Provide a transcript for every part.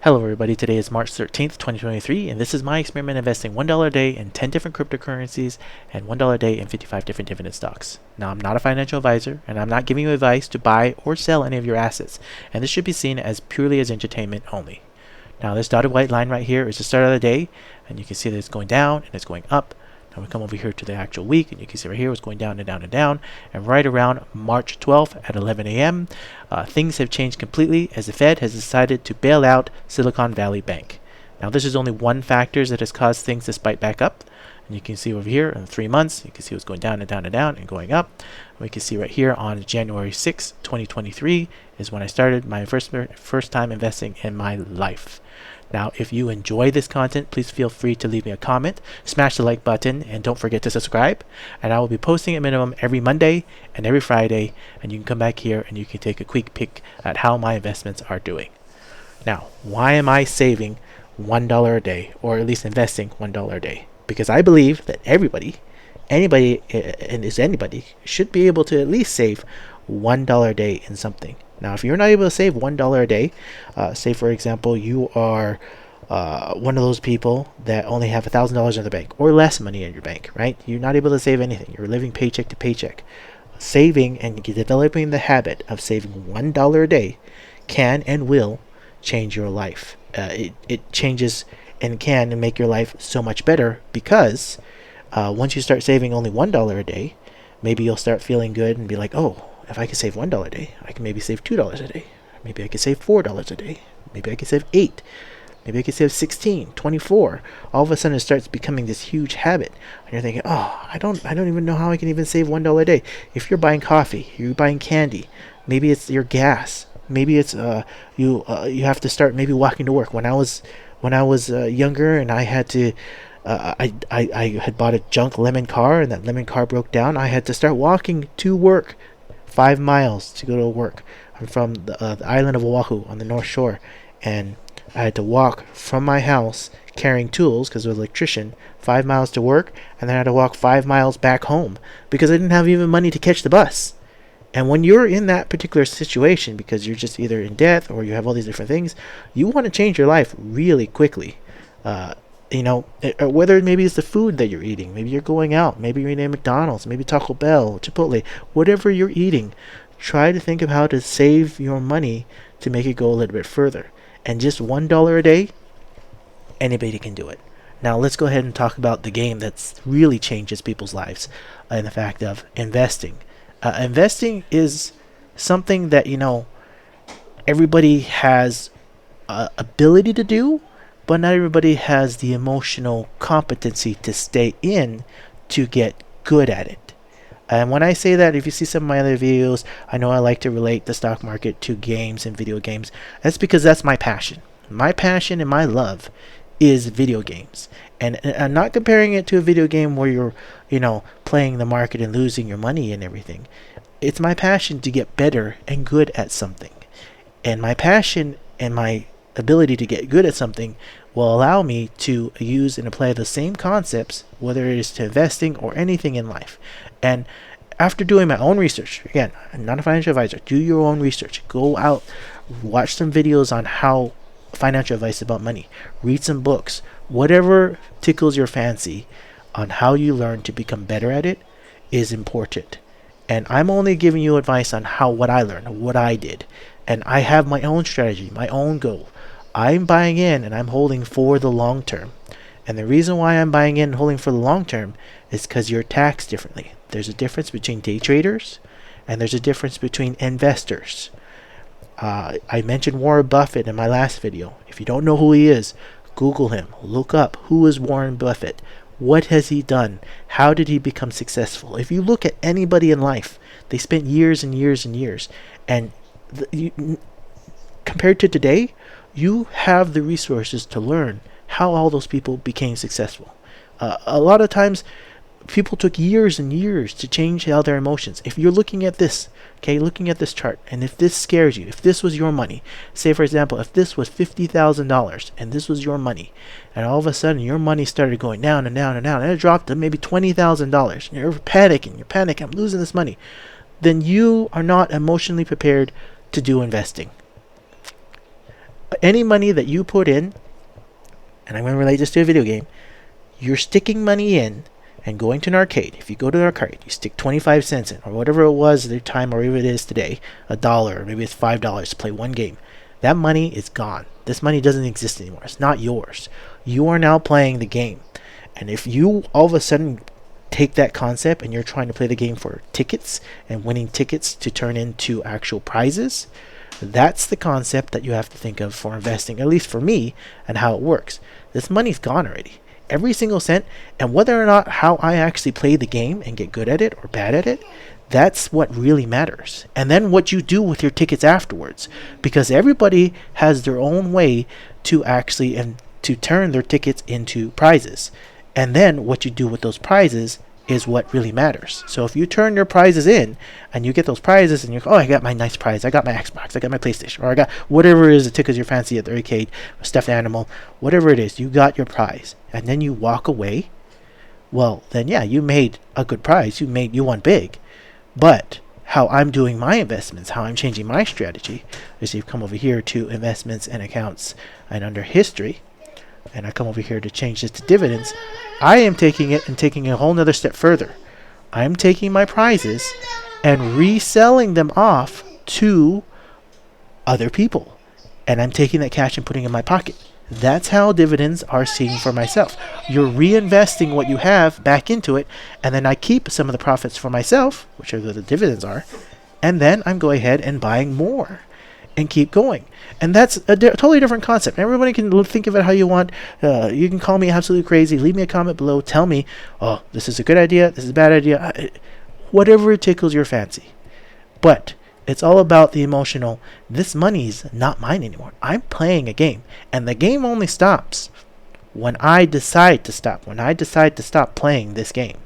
Hello everybody, today is March 13th, 2023, and this is my experiment investing $1 a day in 10 different cryptocurrencies and $1 a day in 55 different dividend stocks. Now, I'm not a financial advisor, and I'm not giving you advice to buy or sell any of your assets, and this should be seen as purely as entertainment only. Now, this dotted white line right here is the start of the day, and you can see that it's going down and it's going up. Now we come over here to the actual week, and you can see right here it's going down and down and down. And right around March 12th at 11 a.m., things have changed completely as the Fed has decided to bail out Silicon Valley Bank. Now this is only one factor that has caused things to spike back up. And you can see over here in 3 months, you can see it's going down and down and down and going up. We can see right here on January 6th, 2023 is when I started my first time investing in my life. Now, if you enjoy this content, please feel free to leave me a comment, smash the like button, and don't forget to subscribe. And I will be posting a minimum every Monday and every Friday, and you can come back here and you can take a quick peek at how my investments are doing. Now, why am I saving $1 a day, or at least investing $1 a day? Because I believe that anybody should be able to at least save $1 a day in something. Now, if you're not able to save $1 a day, say for example you are one of those people that only have $1,000 in the bank or less money in your bank, right? You're not able to save anything. You're living paycheck to paycheck. Saving and developing the habit of saving $1 a day can and will change your life. It changes and can make your life so much better, because once you start saving only $1 a day, maybe you'll start feeling good and be like, oh, if I can save $1 a day, I can maybe save $2 a day. Maybe I can save $4 a day. Maybe I can save 8. Maybe I can save 16, 24. All of a sudden it starts becoming this huge habit. And you're thinking, oh, I don't even know how I can even save $1 a day. If you're buying coffee, you're buying candy, maybe it's your gas. Maybe it's you have to start maybe walking to work. When I was younger and I had to I had bought a junk lemon car, and that lemon car broke down. I had to start walking to work 5 miles to go to work. I'm from the island of Oahu on the North Shore, and I had to walk from my house carrying tools because I was an electrician 5 miles to work, and then I had to walk 5 miles back home because I didn't have even money to catch the bus. And when you're in that particular situation, because you're just either in debt or you have all these different things, you want to change your life really quickly. Whether maybe it's the food that you're eating, maybe you're going out, maybe you're eating at McDonald's, maybe Taco Bell, Chipotle, whatever you're eating, try to think of how to save your money to make it go a little bit further. And just $1 a day, anybody can do it. Now let's go ahead and talk about the game that's really changes people's lives, and the fact of investing. Investing is something that everybody has ability to do, but not everybody has the emotional competency to stay in to get good at it. And when I say that, if you see some of my other videos, I know I like to relate the stock market to games and video games. That's because that's my passion. My passion and my love is video games. And I'm not comparing it to a video game where you're, playing the market and losing your money and everything. It's my passion to get better and good at something. And my passion and my ability to get good at something will allow me to use and apply the same concepts, whether it is to investing or anything in life. And after doing my own research, again, I'm not a financial advisor, do your own research. Go out, watch some videos on how financial advice about money, read some books, whatever tickles your fancy on how you learn to become better at it is important. And I'm only giving you advice on what I learned, what I did. And I have my own strategy, my own goal. I'm buying in and I'm holding for the long term. And the reason why I'm buying in and holding for the long term is because you're taxed differently. There's a difference between day traders and there's a difference between investors. I mentioned Warren Buffett in my last video. If you don't know who he is, Google him. Look up, who is Warren Buffett? What has he done? How did he become successful? If you look at anybody in life, they spent years and years and years. And compared to today, you have the resources to learn how all those people became successful. A lot of times, people took years and years to change how their emotions. If you're looking at this, looking at this chart, and if this scares you, if this was your money, say for example, if this was $50,000 and this was your money, and all of a sudden your money started going down and down and down, and it dropped to maybe $20,000, you're panicking, I'm losing this money, then you are not emotionally prepared to do investing. Any money that you put in, and I'm going to relate this to a video game, you're sticking money in and going to an arcade. If you go to an arcade, you stick 25 cents in, or whatever it was at the time, or even it is today, a dollar, or maybe it's $5 to play one game. That money is gone. This money doesn't exist anymore. It's not yours. You are now playing the game. And if you all of a sudden take that concept and you're trying to play the game for tickets and winning tickets to turn into actual prizes, that's the concept that you have to think of for investing, at least for me, and how it works. This money's gone already. Every single cent, and whether or not how I actually play the game and get good at it or bad at it, that's what really matters. And then what you do with your tickets afterwards, because everybody has their own way to actually and to turn their tickets into prizes. And then what you do with those prizes is what really matters. So if you turn your prizes in and you get those prizes and you're, oh, I got my nice prize, I got my Xbox, I got my PlayStation, or I got whatever it is that tickles your fancy at the arcade, a stuffed animal, whatever it is, you got your prize, and then you walk away, well, then yeah, you made a good prize, you won big. But how I'm doing my investments, how I'm changing my strategy, is you come over here to investments and accounts and under history, and I come over here to change this to dividends. I am taking it and taking a whole nother step further. I'm taking my prizes and reselling them off to other people, and I'm taking that cash and putting it in my pocket. That's how dividends are seen for myself. You're reinvesting what you have back into it, and then I keep some of the profits for myself, which are the dividends are, and then I'm going ahead and buying more and keep going. And that's a totally different concept. Everybody can think of it how you want. You can call me absolutely crazy. Leave me a comment below. Tell me, oh, this is a good idea, this is a bad idea. Whatever tickles your fancy. But it's all about the emotional. This money's not mine anymore. I'm playing a game. And the game only stops when I decide to stop. When I decide to stop playing this game.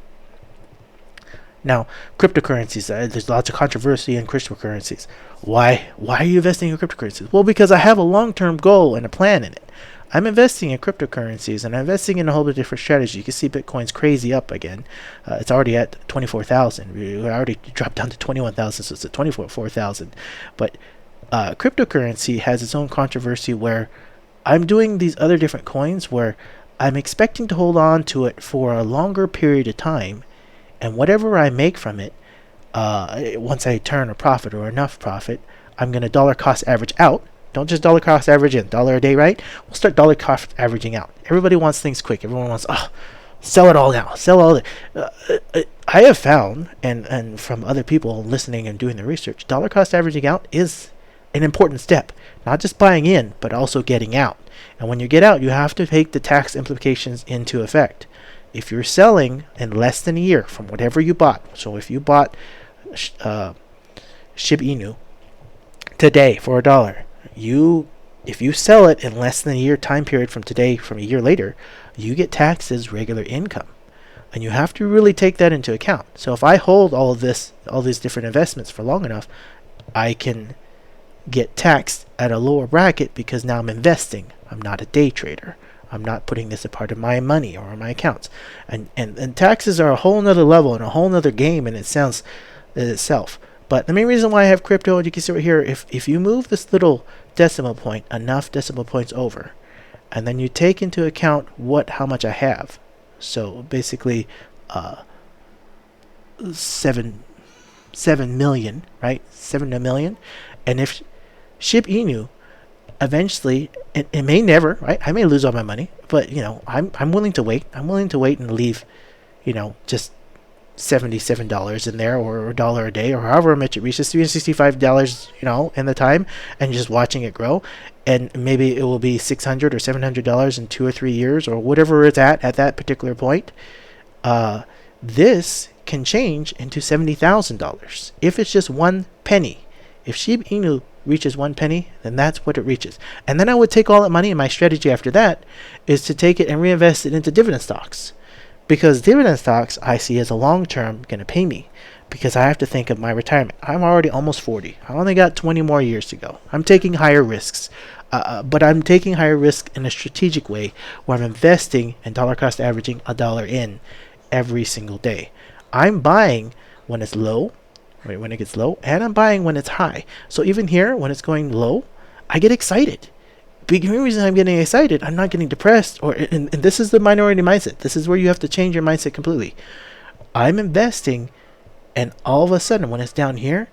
Now, cryptocurrencies. There's lots of controversy in cryptocurrencies. Why are you investing in cryptocurrencies? Well, because I have a long-term goal and a plan in it. I'm investing in cryptocurrencies, and I'm investing in a whole bit of different strategies. You can see Bitcoin's crazy up again. It's already at 24,000. We already dropped down to 21,000, so it's at 24,000. But cryptocurrency has its own controversy where I'm doing these other different coins where I'm expecting to hold on to it for a longer period of time, and whatever I make from it, once I turn a profit or enough profit, I'm going to dollar cost average out. Don't just dollar cost average in. Dollar a day, right? We'll start dollar cost averaging out. Everybody wants things quick. Everyone wants, sell it all now. Sell all it. I have found, and from other people listening and doing the research, dollar cost averaging out is an important step. Not just buying in, but also getting out. And when you get out, you have to take the tax implications into effect. If you're selling in less than a year from whatever you bought, so if you bought Shiba Inu today for $1, if you sell it in less than a year time period from today, from a year later, you get taxed as regular income. And you have to really take that into account. So if I hold all these different investments for long enough, I can get taxed at a lower bracket because now I'm investing. I'm not a day trader. I'm not putting this a part of my money or my accounts. And taxes are a whole nother level and a whole nother game in itself. But the main reason why I have crypto, and you can see right here, if you move this little decimal point, enough decimal points over, and then you take into account how much I have. So basically 7 million, right? 7 million. And if Shiba Inu eventually, it may never, right? I may lose all my money, but I'm willing to wait. I'm willing to wait and leave, just $77 in there, or $1 a day, or however much it reaches, $365, in the time, and just watching it grow. And maybe it will be $600 or $700 in 2 or 3 years, or whatever it's at that particular point. This can change into $70,000 if it's just 1 penny. If Shiba Inu reaches 1 penny, then that's what it reaches. And then I would take all that money, and my strategy after that is to take it and reinvest it into dividend stocks. Because dividend stocks I see as a long term going to pay me, because I have to think of my retirement. I'm already almost 40. I only got 20 more years to go. I'm taking higher risks. But I'm taking higher risk in a strategic way where I'm investing and dollar cost averaging $1 in every single day. I'm buying when it's low, right, when it gets low, and I'm buying when it's high. So even here, when it's going low, I get excited. big reason I'm getting excited, I'm not getting depressed, and this is the minority mindset. This is where you have to change your mindset completely. I'm investing, and all of a sudden, when it's down here,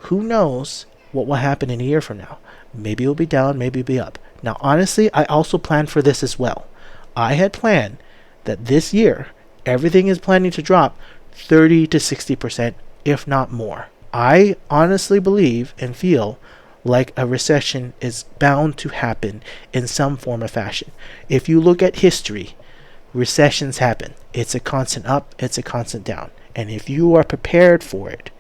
who knows what will happen in a year from now? Maybe it'll be down, maybe it'll be up. Now, honestly, I also planned for this as well. I had planned that this year, everything is planning to drop 30 to 60%, if not more. I honestly believe and feel like a recession is bound to happen in some form or fashion. If you look at history, recessions happen. It's a constant up, it's a constant down. And if you are prepared for it,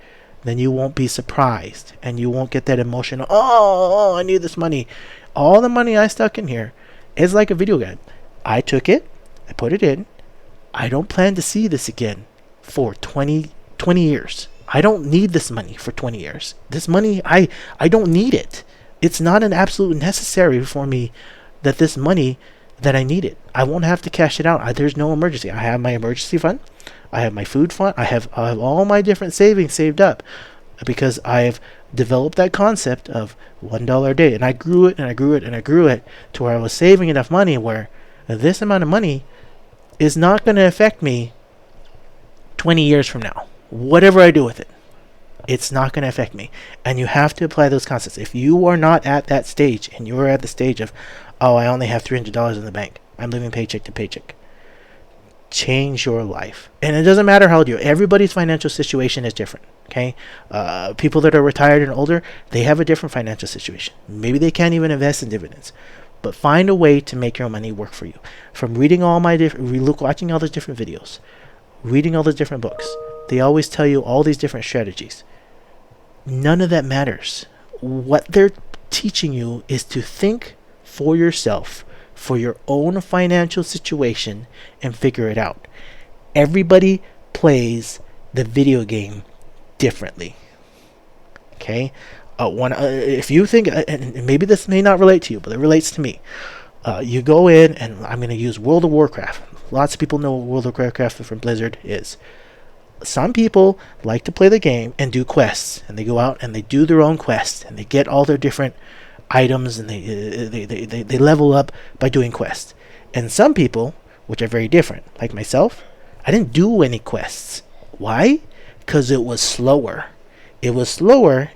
then you won't be surprised and you won't get that emotional, oh, I need this money. All the money I stuck in here is like a video game. I took it, I put it in. I don't plan to see this again for 20 years. I don't need this money for 20 years. This money, I don't need it. It's not an absolute necessary for me that this money that I need it. I won't have to cash it out. There's no emergency. I have my emergency fund. I have my food fund. I have all my different savings saved up because I've developed that concept of $1 a day. And I grew it and I grew it and I grew it to where I was saving enough money where this amount of money is not going to affect me 20 years from now. Whatever I do with it, it's not going to affect me. And you have to apply those concepts. If you are not at that stage and you are at the stage of, oh, I only have $300 in the bank, I'm living paycheck to paycheck, change your life. And it doesn't matter how old you are. Everybody's financial situation is different. Okay, people that are retired and older, they have a different financial situation. Maybe they can't even invest in dividends. But find a way to make your money work for you. From reading all my watching all those different videos, reading all those different books, they always tell you all these different strategies. None of that matters. What they're teaching you is to think for yourself, for your own financial situation, and figure it out. Everybody plays the video game differently. Okay? If you think, and maybe this may not relate to you, but it relates to me. You go in, and I'm going to use World of Warcraft. Lots of people know what World of Warcraft from Blizzard is. Some people like to play the game and do quests, and they go out and they do their own quests, and they get all their different items, and they level up by doing quests. And some people, which are very different, like myself, I didn't do any quests. Why? Because it was slower. It was slower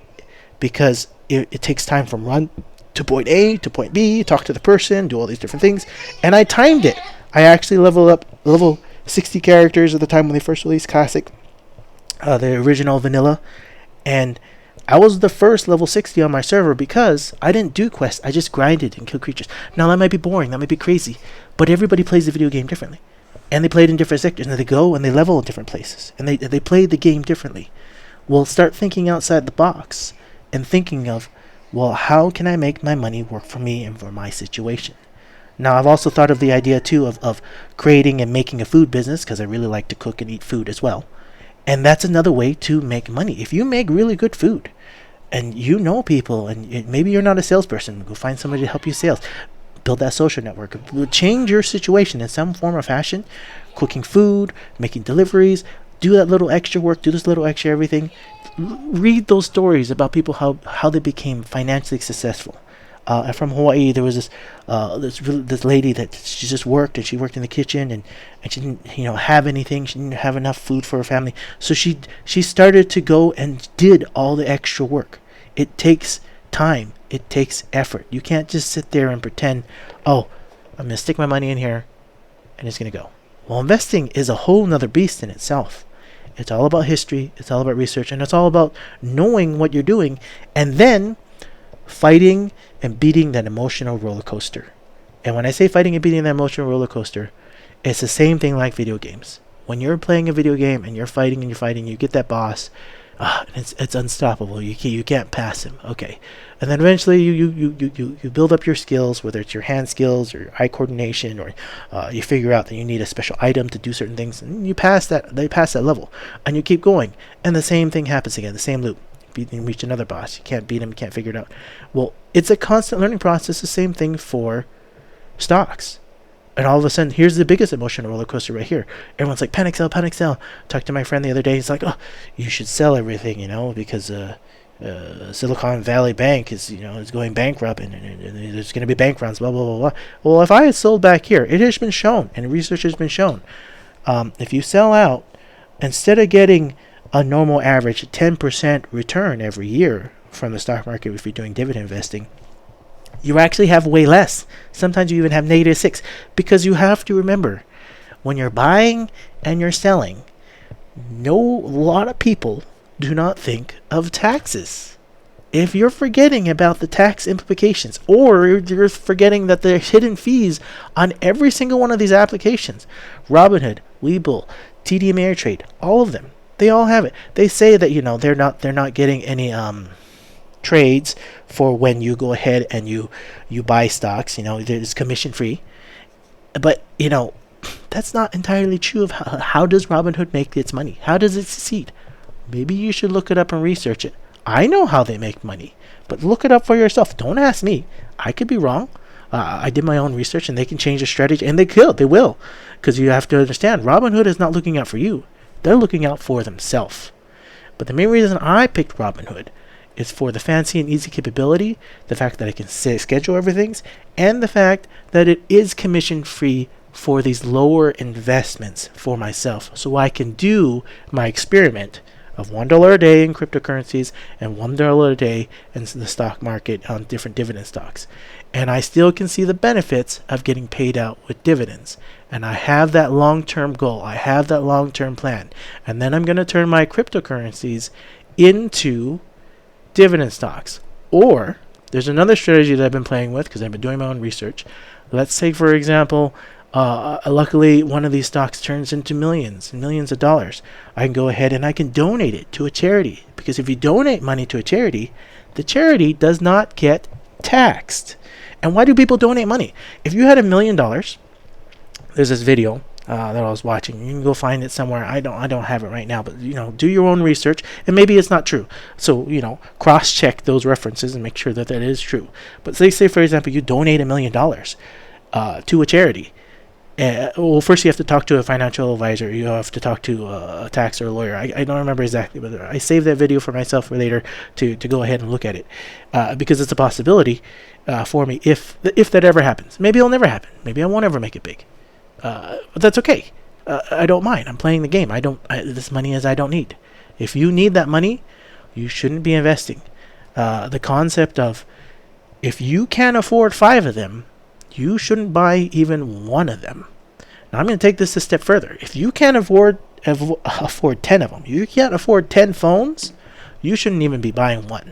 because it takes time from run to point A to point B, talk to the person, do all these different things, and I timed it. I actually leveled up level 60 characters at the time when they first released Classic, the original vanilla, and I was the first level 60 on my server because I didn't do quests. I just grinded and killed creatures. Now that might be boring, that might be crazy, but everybody plays the video game differently, and they play it in different sectors, and they go and they level in different places, and they play the game differently. Well, start thinking outside the box and thinking of, well, how can I make my money work for me and for my situation? Now, I've also thought of the idea, too, of creating and making a food business because I really like to cook and eat food as well. And that's another way to make money. If you make really good food and you know people, and maybe you're not a salesperson, go find somebody to help you sales. Build that social network. Change your situation in some form or fashion. Cooking food, making deliveries, do that little extra work, do this little extra everything. Read those stories about people, how they became financially successful. From Hawaii, there was this lady that she just worked, and she worked in the kitchen, and she didn't have anything. She didn't have enough food for her family, so she started to go and did all the extra work. It takes time. It takes effort. You can't just sit there and pretend, oh, I'm gonna stick my money in here, and it's gonna go. Well, investing is a whole nother beast in itself. It's all about history. It's all about research, and it's all about knowing what you're doing, and then fighting and beating that emotional roller coaster. And when I say fighting and beating that emotional roller coaster, it's the same thing like video games. When you're playing a video game and you're fighting and you're fighting, you get that boss. It's unstoppable. You can't pass him. Okay, and then eventually you build up your skills, whether it's your hand skills or eye coordination, or you figure out that you need a special item to do certain things, and you pass that. They pass that level, and you keep going, and the same thing happens again. The same loop. You reach another boss. You can't beat him. You can't figure it out. Well, it's a constant learning process. The same thing for stocks. And all of a sudden, here's the biggest emotional roller coaster right here. Everyone's like, panic sell, panic sell. Talked to my friend the other day. He's like, oh, you should sell everything, because Silicon Valley Bank is going bankrupt, and there's going to be bank runs, blah blah blah blah. Well, if I had sold back here, it has been shown, and research has been shown, if you sell out, instead of getting a normal average 10% return every year from the stock market, if you're doing dividend investing, you actually have way less. Sometimes you even have -6, because you have to remember, when you're buying and you're selling, a lot of people do not think of taxes. If you're forgetting about the tax implications, or you're forgetting that there's hidden fees on every single one of these applications, Robinhood, Webull, TD Ameritrade, all of them, they all have it. They say that they're not getting any trades for when you go ahead and you buy stocks. It's commission free, but that's not entirely true. Of how does Robinhood make its money? How does it succeed? Maybe you should look it up and research it. I know how they make money, but look it up for yourself. Don't ask me. I could be wrong. I did my own research, and they can change their strategy, and they will, because you have to understand, Robinhood is not looking out for you. They're looking out for themselves. But the main reason I picked Robinhood is for the fancy and easy capability, the fact that I can schedule everything, and the fact that it is commission free for these lower investments for myself, so I can do my experiment of $1 a day in cryptocurrencies and $1 a day in the stock market on different dividend stocks. And I still can see the benefits of getting paid out with dividends. And I have that long-term goal. I have that long-term plan. And then I'm going to turn my cryptocurrencies into dividend stocks. Or there's another strategy that I've been playing with, because I've been doing my own research. Let's say, for example, luckily one of these stocks turns into millions and millions of dollars. I can go ahead and I can donate it to a charity, because if you donate money to a charity, the charity does not get taxed. And why do people donate money? If you had $1 million, there's this video that I was watching. You can go find it somewhere. I don't have it right now, but do your own research, and maybe it's not true. So cross-check those references and make sure that is true. But say for example, you donate $1 million to a charity. Well, first you have to talk to a financial advisor. You have to talk to a tax or a lawyer. I don't remember exactly, but I saved that video for myself for later to go ahead and look at it, because it's a possibility for me if that ever happens. Maybe it'll never happen. Maybe I won't ever make it big. But that's okay. I don't mind. I'm playing the game. This money I don't need. If you need that money, you shouldn't be investing. The concept of, if you can't afford 5 of them, you shouldn't buy even 1 of them. Now I'm going to take this a step further. If you can't afford 10 of them, you can't afford 10 phones, you shouldn't even be buying 1.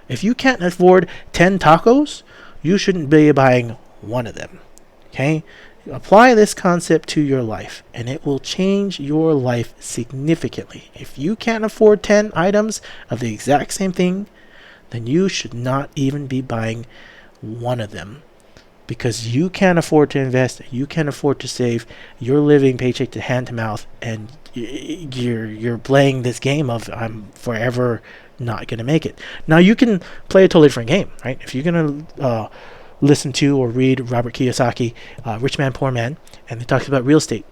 If you can't afford 10 tacos, you shouldn't be buying 1 of them. Okay? Apply this concept to your life, and it will change your life significantly. If you can't afford 10 items of the exact same thing, then you should not even be buying 1 of them. Because you can't afford to invest, you can't afford to save, you're living paycheck to hand to mouth, and you're playing this game of, I'm forever not going to make it. Now you can play a totally different game, right? If you're going to listen to or read Robert Kiyosaki, Rich Man, Poor Man, and he talks about real estate,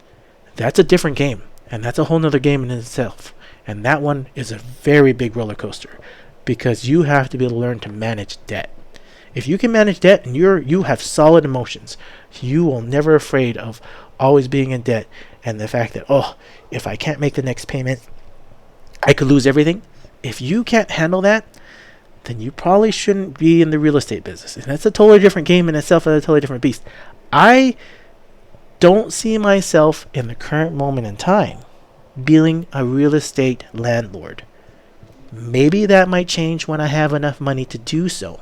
that's a different game, and that's a whole nother game in itself. And that one is a very big roller coaster, because you have to be able to learn to manage debt. If you can manage debt and you have solid emotions, you will never afraid of always being in debt, and the fact that, if I can't make the next payment, I could lose everything. If you can't handle that, then you probably shouldn't be in the real estate business. And that's a totally different game in itself, and a totally different beast. I don't see myself in the current moment in time being a real estate landlord. Maybe that might change when I have enough money to do so.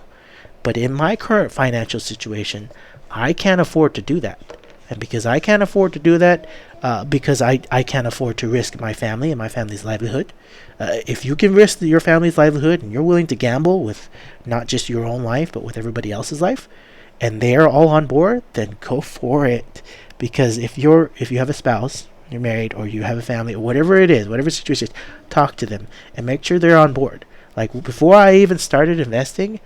But in my current financial situation, I can't afford to do that. And because I can't afford to do that, because I can't afford to risk my family and my family's livelihood. If you can risk your family's livelihood, and you're willing to gamble with not just your own life, but with everybody else's life, and they're all on board, then go for it. Because if you have a spouse, you're married, or you have a family, or whatever it is, whatever situation, talk to them and make sure they're on board. Like, before I even started investing,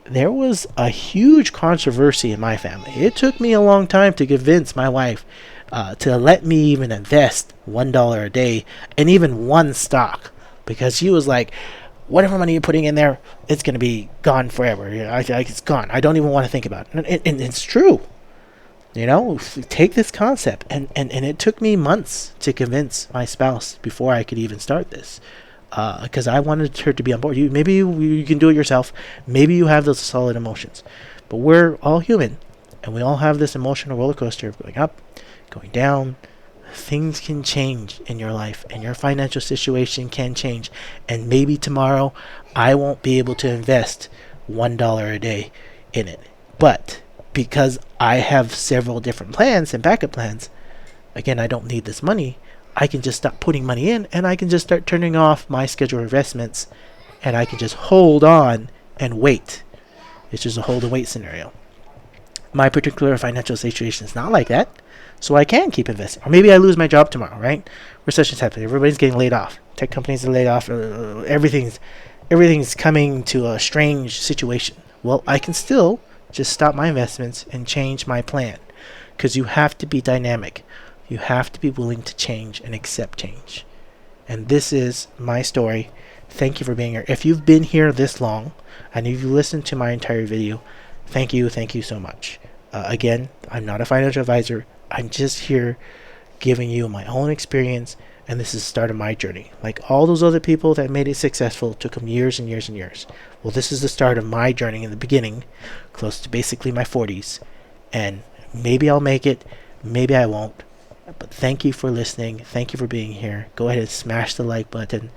there was a huge controversy in my family. It took me a long time to convince my wife to let me even invest $1 a day in even 1 stock, because she was like, whatever money you're putting in there, it's going to be gone forever. It's gone. I don't even want to think about it. And it's true. Take this concept. And it took me months to convince my spouse before I could even start this. Because I wanted her to be on board. Maybe you can do it yourself. Maybe you have those solid emotions. But we're all human. And we all have this emotional roller coaster of going up, going down. Things can change in your life, and your financial situation can change. And maybe tomorrow I won't be able to invest $1 a day in it. But because I have several different plans and backup plans, again, I don't need this money. I can just stop putting money in, and I can just start turning off my scheduled investments, and I can just hold on and wait. It's just a hold and wait scenario. My particular financial situation is not like that, so I can keep investing. Or maybe I lose my job tomorrow, right? Recession's happening. Everybody's getting laid off. Tech companies are laid off. Everything's coming to a strange situation. Well, I can still just stop my investments and change my plan, because you have to be dynamic. You have to be willing to change and accept change. And this is my story. Thank you for being here. If you've been here this long and if you listened to my entire video, thank you so much. Again, I'm not a financial advisor. I'm just here giving you my own experience, and this is the start of my journey. Like all those other people that made it successful took them years and years and years. Well, this is the start of my journey in the beginning, close to basically my 40s. And maybe I'll make it, maybe I won't. But thank you for listening. Thank you for being here. Go ahead and smash the like button.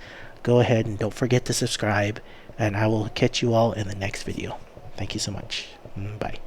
Go ahead and don't forget to subscribe. And I will catch you all in the next video. Thank you so much. Bye.